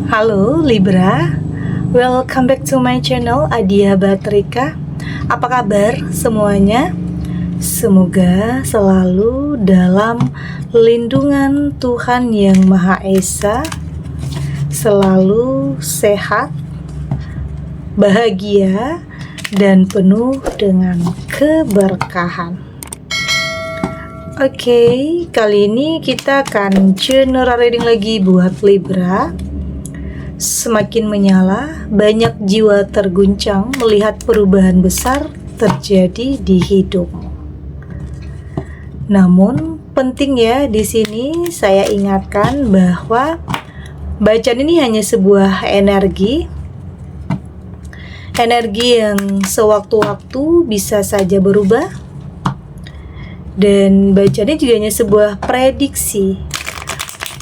Halo Libra, welcome back to my channel Adia Batrika. Apa kabar semuanya? Semoga selalu dalam lindungan Tuhan Yang Maha Esa, selalu sehat, bahagia, dan penuh dengan keberkahan. Oke, kali ini kita akan general reading lagi buat Libra. Semakin menyala, banyak jiwa terguncang melihat perubahan besar terjadi di hidupmu. Namun, penting ya di sini saya ingatkan bahwa bacaan ini hanya sebuah energi yang sewaktu-waktu bisa saja berubah, dan bacaan ini juga hanya sebuah prediksi,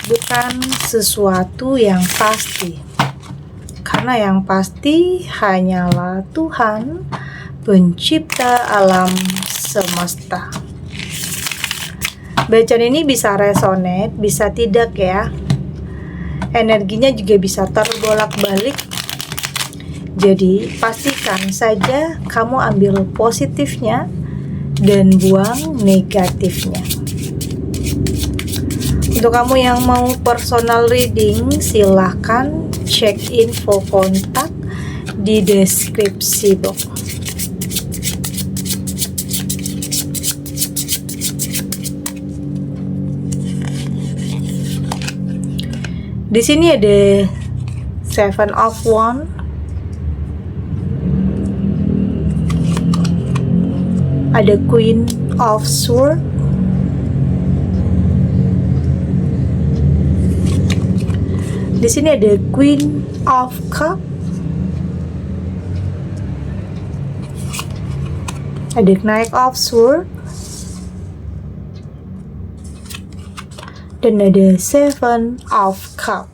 bukan sesuatu yang pasti. Karena yang pasti hanyalah Tuhan, pencipta alam semesta. Bacaan ini bisa resonate, bisa tidak ya. Energinya juga bisa terbolak-balik. Jadi pastikan saja kamu ambil positifnya dan buang negatifnya. Untuk kamu yang mau personal reading, silahkan cek info kontak di deskripsi box. Di sini ada Seven of Wands, ada Queen of Swords, di sini ada Queen of Cup, ada Knight of Swords, dan ada Seven of Cup.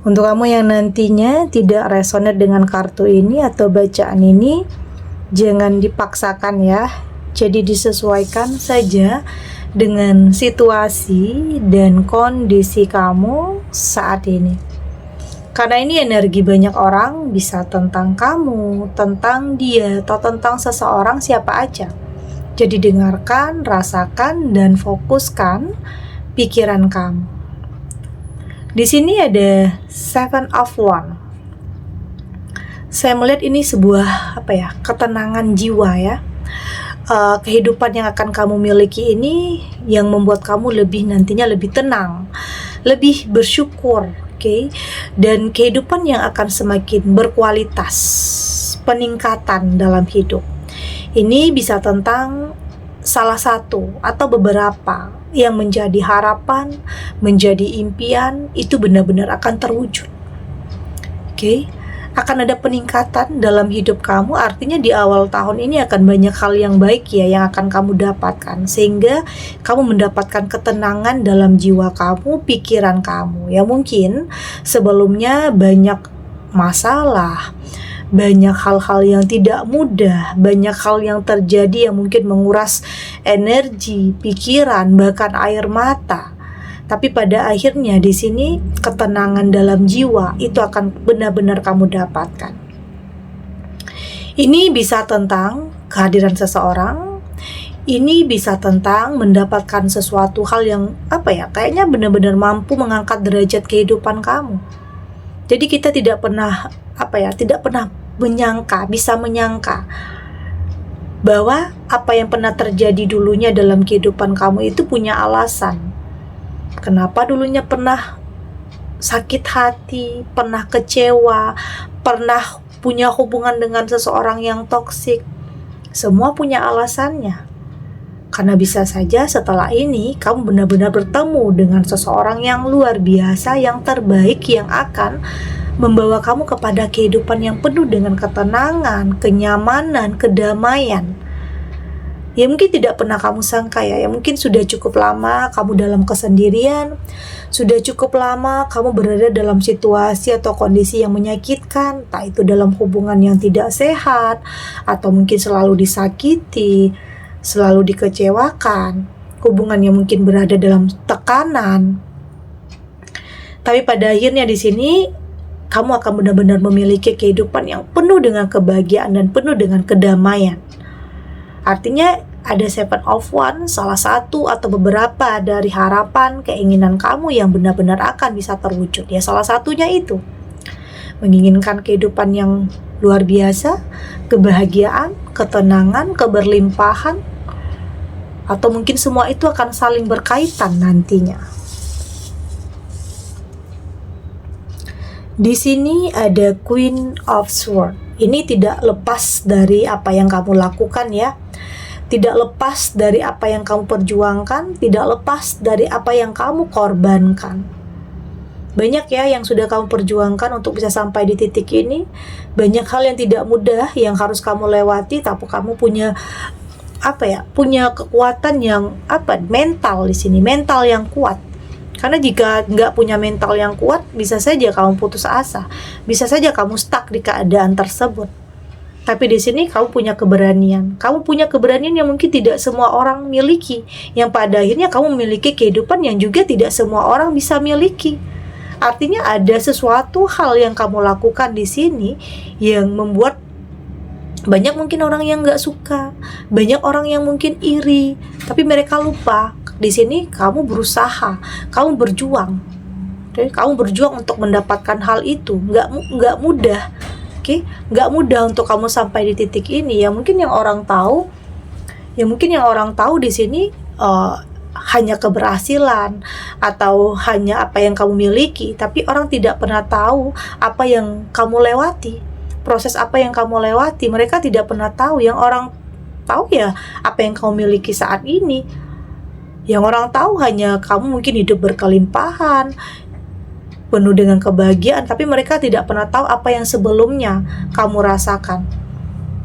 Untuk kamu yang nantinya tidak resonate dengan kartu ini atau bacaan ini, jangan dipaksakan ya. Jadi disesuaikan saja dengan situasi dan kondisi kamu saat ini. Karena ini energi banyak orang, bisa tentang kamu, tentang dia, atau tentang seseorang siapa aja. Jadi dengarkan, rasakan, dan fokuskan pikiran kamu. Di sini ada Seven of Wands. Saya melihat ini sebuah ketenangan jiwa ya. Kehidupan yang akan kamu miliki ini yang membuat kamu nantinya lebih tenang, lebih bersyukur, oke? Dan kehidupan yang akan semakin berkualitas, peningkatan dalam hidup. Ini bisa tentang salah satu atau beberapa yang menjadi harapan, menjadi impian, itu benar-benar akan terwujud. Oke? Akan ada peningkatan dalam hidup kamu, artinya di awal tahun ini akan banyak hal yang baik ya yang akan kamu dapatkan, sehingga kamu mendapatkan ketenangan dalam jiwa kamu, pikiran kamu. Ya mungkin sebelumnya banyak masalah, banyak hal-hal yang tidak mudah, banyak hal yang terjadi yang mungkin menguras energi, pikiran, bahkan air mata. Tapi pada akhirnya di sini ketenangan dalam jiwa itu akan benar-benar kamu dapatkan. Ini bisa tentang kehadiran seseorang, ini bisa tentang mendapatkan sesuatu hal yang kayaknya benar-benar mampu mengangkat derajat kehidupan kamu. Jadi kita tidak pernah bisa menyangka bahwa apa yang pernah terjadi dulunya dalam kehidupan kamu itu punya alasan. Kenapa dulunya pernah sakit hati, pernah kecewa, pernah punya hubungan dengan seseorang yang toksik. Semua punya alasannya. Karena bisa saja setelah ini kamu benar-benar bertemu dengan seseorang yang luar biasa, yang terbaik, yang akan membawa kamu kepada kehidupan yang penuh dengan ketenangan, kenyamanan, kedamaian. Ya mungkin tidak pernah kamu sangka ya mungkin sudah cukup lama kamu dalam kesendirian, sudah cukup lama kamu berada dalam situasi atau kondisi yang menyakitkan, entah itu dalam hubungan yang tidak sehat, atau mungkin selalu disakiti, selalu dikecewakan. hubungan yang mungkin berada dalam tekanan. Tapi pada akhirnya di sini kamu akan benar-benar memiliki kehidupan yang penuh dengan kebahagiaan dan penuh dengan kedamaian. Artinya ada 7 of Wands, salah satu atau beberapa dari harapan, keinginan kamu yang benar-benar akan bisa terwujud. Ya salah satunya itu, menginginkan kehidupan yang luar biasa, kebahagiaan, ketenangan, keberlimpahan, atau mungkin semua itu akan saling berkaitan nantinya. Di sini ada Queen of Swords. Ini tidak lepas dari apa yang kamu lakukan ya. Tidak lepas dari apa yang kamu perjuangkan, tidak lepas dari apa yang kamu korbankan. Banyak ya yang sudah kamu perjuangkan untuk bisa sampai di titik ini. Banyak hal yang tidak mudah yang harus kamu lewati, tapi kamu punya punya kekuatan yang mental di sini, mental yang kuat. Karena jika nggak punya mental yang kuat, bisa saja kamu putus asa, bisa saja kamu stuck di keadaan tersebut. Tapi di sini kamu punya keberanian yang mungkin tidak semua orang miliki, yang pada akhirnya kamu memiliki kehidupan yang juga tidak semua orang bisa miliki. Artinya ada sesuatu hal yang kamu lakukan di sini yang membuat banyak mungkin orang yang nggak suka, banyak orang yang mungkin iri, tapi mereka lupa. Di sini kamu berusaha, kamu berjuang, kamu berjuang untuk mendapatkan hal itu. Nggak mudah, nggak mudah untuk kamu sampai di titik ini. Ya mungkin yang orang tahu di sini hanya keberhasilan atau hanya apa yang kamu miliki, tapi orang tidak pernah tahu apa yang kamu lewati, proses apa yang kamu lewati. Mereka tidak pernah tahu. Yang orang tahu ya apa yang kamu miliki saat ini. Yang orang tahu hanya kamu mungkin hidup berkelimpahan, penuh dengan kebahagiaan, tapi mereka tidak pernah tahu apa yang sebelumnya kamu rasakan.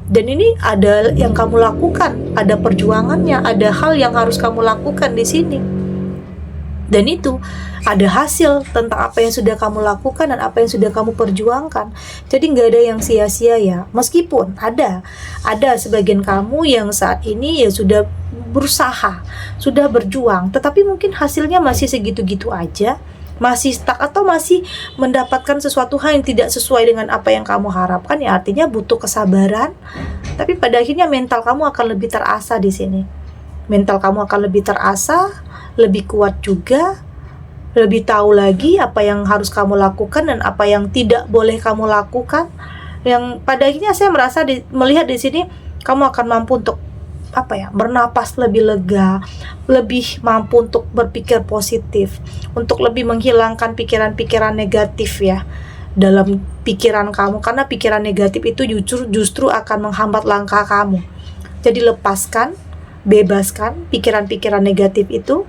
Dan ini ada yang kamu lakukan, ada perjuangannya, ada hal yang harus kamu lakukan di sini. Dan itu ada hasil tentang apa yang sudah kamu lakukan dan apa yang sudah kamu perjuangkan. Jadi nggak ada yang sia-sia ya. Meskipun ada sebagian kamu yang saat ini ya sudah berusaha, sudah berjuang, tetapi mungkin hasilnya masih segitu-gitu aja, masih stuck atau masih mendapatkan sesuatu hal yang tidak sesuai dengan apa yang kamu harapkan. Ya artinya butuh kesabaran. Tapi pada akhirnya mental kamu akan lebih terasa di sini. Mental kamu akan lebih terasa, lebih kuat juga, lebih tahu lagi apa yang harus kamu lakukan dan apa yang tidak boleh kamu lakukan. Yang pada akhirnya saya melihat di sini kamu akan mampu untuk bernapas lebih lega, lebih mampu untuk berpikir positif, untuk lebih menghilangkan pikiran-pikiran negatif ya dalam pikiran kamu, karena pikiran negatif itu justru akan menghambat langkah kamu. Jadi lepaskan, bebaskan pikiran-pikiran negatif itu.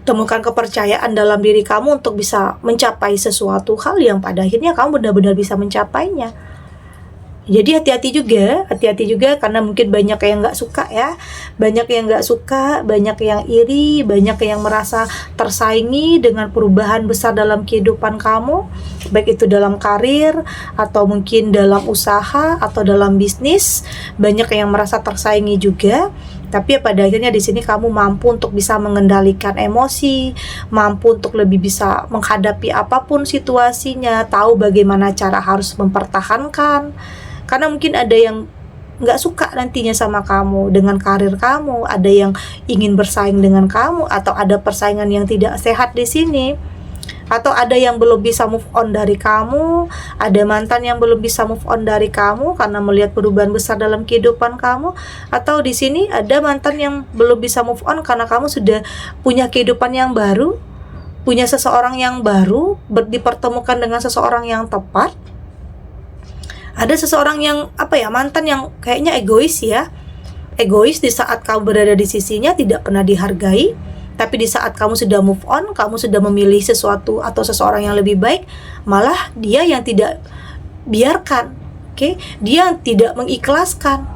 Temukan kepercayaan dalam diri kamu untuk bisa mencapai sesuatu hal yang pada akhirnya kamu benar-benar bisa mencapainya. Jadi hati-hati juga karena mungkin banyak yang nggak suka ya, banyak yang nggak suka, banyak yang iri, banyak yang merasa tersaingi dengan perubahan besar dalam kehidupan kamu, baik itu dalam karir atau mungkin dalam usaha atau dalam bisnis. Banyak yang merasa tersaingi juga. Tapi pada akhirnya di sini kamu mampu untuk bisa mengendalikan emosi, mampu untuk lebih bisa menghadapi apapun situasinya, tahu bagaimana cara harus mempertahankan. Karena mungkin ada yang nggak suka nantinya sama kamu, dengan karir kamu, ada yang ingin bersaing dengan kamu, atau ada persaingan yang tidak sehat di sini, atau ada yang belum bisa move on dari kamu, ada mantan yang belum bisa move on dari kamu karena melihat perubahan besar dalam kehidupan kamu, atau di sini ada mantan yang belum bisa move on karena kamu sudah punya kehidupan yang baru, punya seseorang yang baru, dipertemukan dengan seseorang yang tepat. Ada seseorang yang mantan yang kayaknya egois di saat kamu berada di sisinya tidak pernah dihargai, tapi di saat kamu sudah move on, kamu sudah memilih sesuatu atau seseorang yang lebih baik, malah dia yang tidak biarkan, dia tidak mengikhlaskan.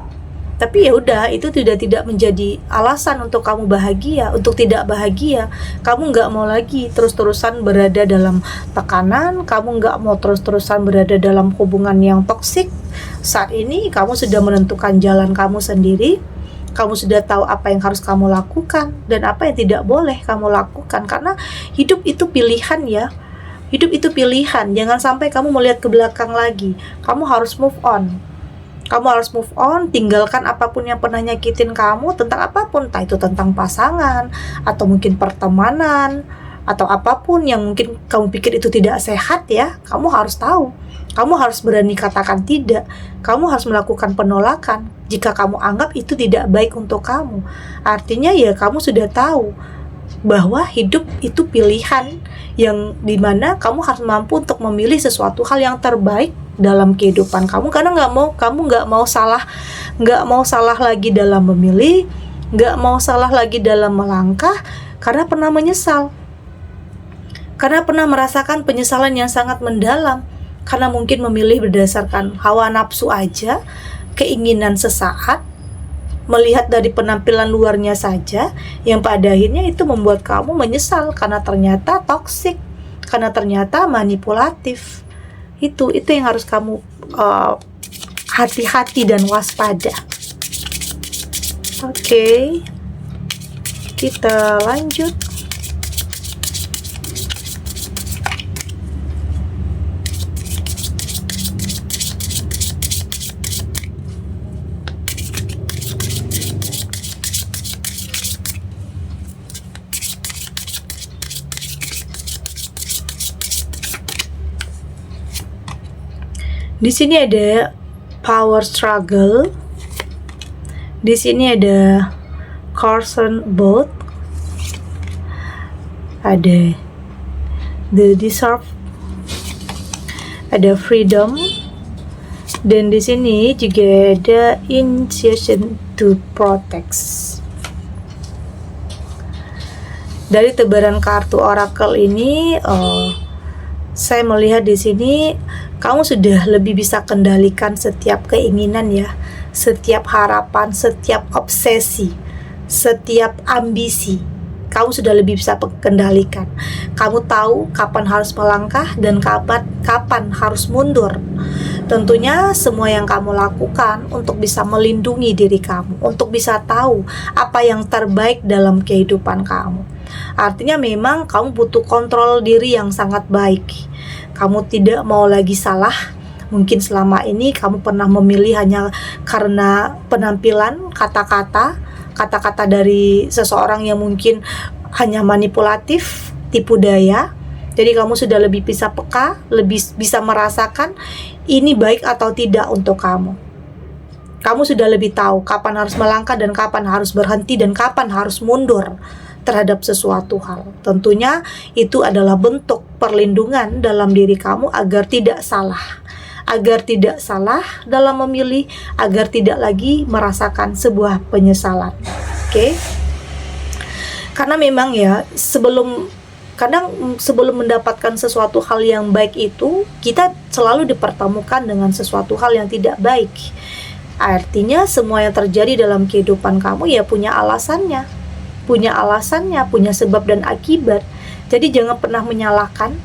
Tapi ya udah, itu tidak menjadi alasan untuk kamu bahagia, untuk tidak bahagia. Kamu nggak mau lagi terus-terusan berada dalam tekanan, kamu nggak mau terus-terusan berada dalam hubungan yang toksik. Saat ini kamu sudah menentukan jalan kamu sendiri, Kamu sudah tahu apa yang harus kamu lakukan dan apa yang tidak boleh kamu lakukan. Karena hidup itu pilihan ya. Hidup itu pilihan. Jangan sampai kamu melihat ke belakang lagi. Kamu harus move on. Kamu harus move on, tinggalkan apapun yang pernah nyakitin kamu, tentang apapun, entah itu tentang pasangan, atau mungkin pertemanan, atau apapun yang mungkin kamu pikir itu tidak sehat ya. Kamu harus tahu. Kamu harus berani katakan tidak. Kamu harus melakukan penolakan jika kamu anggap itu tidak baik untuk kamu. Artinya ya kamu sudah tahu bahwa hidup itu pilihan yang dimana kamu harus mampu untuk memilih sesuatu hal yang terbaik dalam kehidupan kamu. Karena kamu nggak mau salah lagi dalam memilih, nggak mau salah lagi dalam melangkah, karena pernah menyesal, karena pernah merasakan penyesalan yang sangat mendalam. Karena mungkin memilih berdasarkan hawa nafsu aja, keinginan sesaat, melihat dari penampilan luarnya saja, yang pada akhirnya itu membuat kamu menyesal karena ternyata toksik, karena ternyata manipulatif. Itu yang harus kamu hati-hati dan waspada. Oke, kita lanjut. Di sini ada power struggle. Di sini ada Carson boat. Ada the deserve. Ada freedom. Dan di sini juga ada initiation to protect. Dari tebaran kartu oracle ini, saya melihat di sini kamu sudah lebih bisa kendalikan setiap keinginan ya, setiap harapan, setiap obsesi, setiap ambisi. Kamu sudah lebih bisa kendalikan. Kamu tahu kapan harus melangkah dan kapan harus mundur. Tentunya semua yang kamu lakukan untuk bisa melindungi diri kamu, untuk bisa tahu apa yang terbaik dalam kehidupan kamu. Artinya memang kamu butuh kontrol diri yang sangat baik. Kamu tidak mau lagi salah. Mungkin selama ini kamu pernah memilih hanya karena penampilan, kata-kata dari seseorang yang mungkin hanya manipulatif, tipu daya. Jadi kamu sudah lebih bisa peka, lebih bisa merasakan ini baik atau tidak untuk kamu. Kamu sudah lebih tahu kapan harus melangkah dan kapan harus berhenti dan kapan harus mundur terhadap sesuatu hal. Tentunya itu adalah bentuk perlindungan dalam diri kamu agar tidak salah. Agar tidak salah dalam memilih, agar tidak lagi merasakan sebuah penyesalan. Oke? Karena memang ya, sebelum mendapatkan sesuatu hal yang baik itu, kita selalu dipertemukan dengan sesuatu hal yang tidak baik. Artinya semua yang terjadi dalam kehidupan kamu ya punya alasannya, punya sebab dan akibat. Jadi jangan pernah menyalahkan,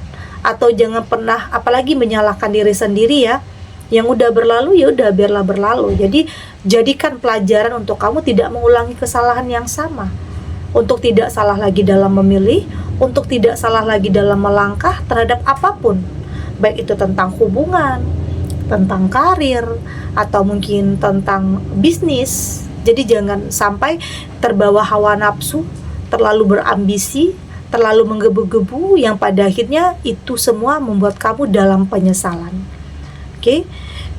atau jangan pernah apalagi menyalahkan diri sendiri ya. Yang udah berlalu ya udah, biarlah berlalu. Jadi jadikan pelajaran untuk kamu tidak mengulangi kesalahan yang sama, untuk tidak salah lagi dalam memilih, untuk tidak salah lagi dalam melangkah terhadap apapun, baik itu tentang hubungan, tentang karir, atau mungkin tentang bisnis. Jadi jangan sampai terbawa hawa nafsu, terlalu berambisi, terlalu menggebu-gebu, yang pada akhirnya itu semua membuat kamu dalam penyesalan. Oke?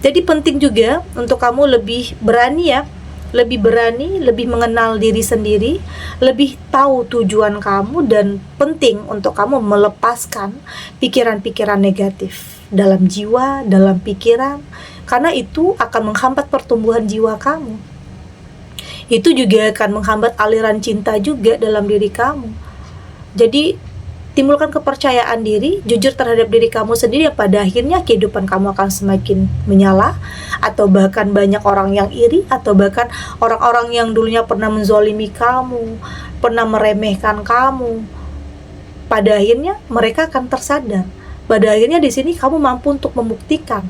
Jadi penting juga untuk kamu lebih berani ya, lebih mengenal diri sendiri, lebih tahu tujuan kamu, dan penting untuk kamu melepaskan pikiran-pikiran negatif dalam jiwa, dalam pikiran, karena itu akan menghambat pertumbuhan jiwa kamu. Itu juga akan menghambat aliran cinta juga dalam diri kamu. Jadi timbulkan kepercayaan diri, jujur terhadap diri kamu sendiri, yang pada akhirnya kehidupan kamu akan semakin menyala, atau bahkan banyak orang yang iri, atau bahkan orang-orang yang dulunya pernah menzolimi kamu, pernah meremehkan kamu, pada akhirnya mereka akan tersadar. Pada akhirnya di sini kamu mampu untuk membuktikan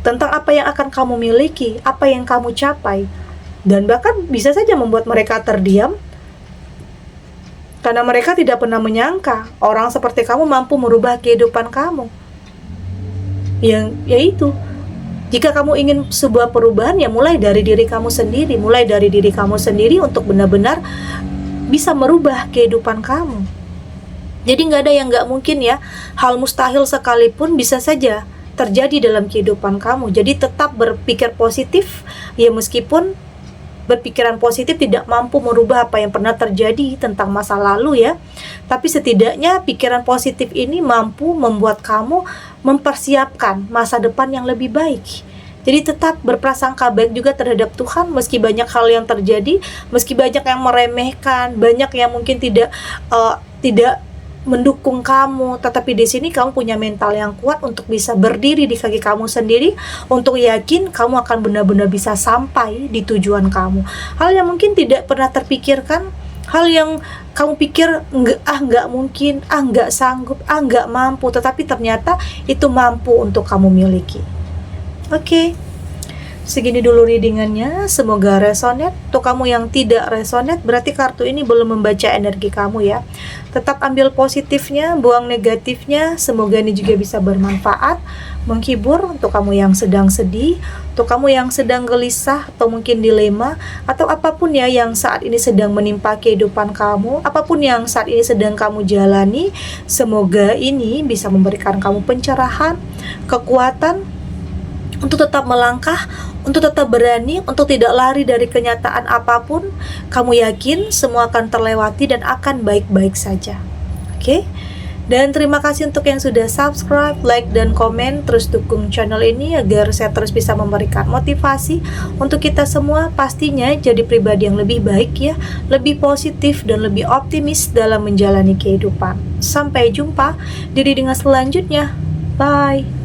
tentang apa yang akan kamu miliki, apa yang kamu capai. dan bahkan bisa saja membuat mereka terdiam karena mereka tidak pernah menyangka orang seperti kamu mampu merubah kehidupan kamu. Yaitu jika kamu ingin sebuah perubahan, ya mulai dari diri kamu sendiri. Mulai dari diri kamu sendiri untuk benar-benar bisa merubah kehidupan kamu. Jadi nggak ada yang nggak mungkin ya. Hal mustahil sekalipun bisa saja terjadi dalam kehidupan kamu. Jadi tetap berpikir positif, ya meskipun berpikiran positif tidak mampu merubah apa yang pernah terjadi tentang masa lalu ya. Tapi setidaknya pikiran positif ini mampu membuat kamu mempersiapkan masa depan yang lebih baik. Jadi tetap berprasangka baik juga terhadap Tuhan meski banyak hal yang terjadi, meski banyak yang meremehkan, banyak yang mungkin tidak mendukung kamu, tetapi di sini kamu punya mental yang kuat untuk bisa berdiri di kaki kamu sendiri, untuk yakin kamu akan benar-benar bisa sampai di tujuan kamu. Hal yang mungkin tidak pernah terpikirkan, hal yang kamu pikir nggak mungkin, nggak sanggup, nggak mampu, tetapi ternyata itu mampu untuk kamu miliki. Oke. Segini dulu readingannya, semoga resonate. Untuk kamu yang tidak resonate, berarti kartu ini belum membaca energi kamu ya. Tetap ambil positifnya, buang negatifnya. Semoga ini juga bisa bermanfaat, menghibur untuk kamu yang sedang sedih, untuk kamu yang sedang gelisah atau mungkin dilema, atau apapun ya yang saat ini sedang menimpa kehidupan kamu, apapun yang saat ini sedang kamu jalani. Semoga ini bisa memberikan kamu pencerahan, kekuatan untuk tetap melangkah, untuk tetap berani, untuk tidak lari dari kenyataan apapun. Kamu yakin semua akan terlewati dan akan baik-baik saja. Oke? Dan terima kasih untuk yang sudah subscribe, like, dan komen. Terus dukung channel ini agar saya terus bisa memberikan motivasi untuk kita semua pastinya jadi pribadi yang lebih baik ya, lebih positif dan lebih optimis dalam menjalani kehidupan. Sampai jumpa di readingan selanjutnya. Bye!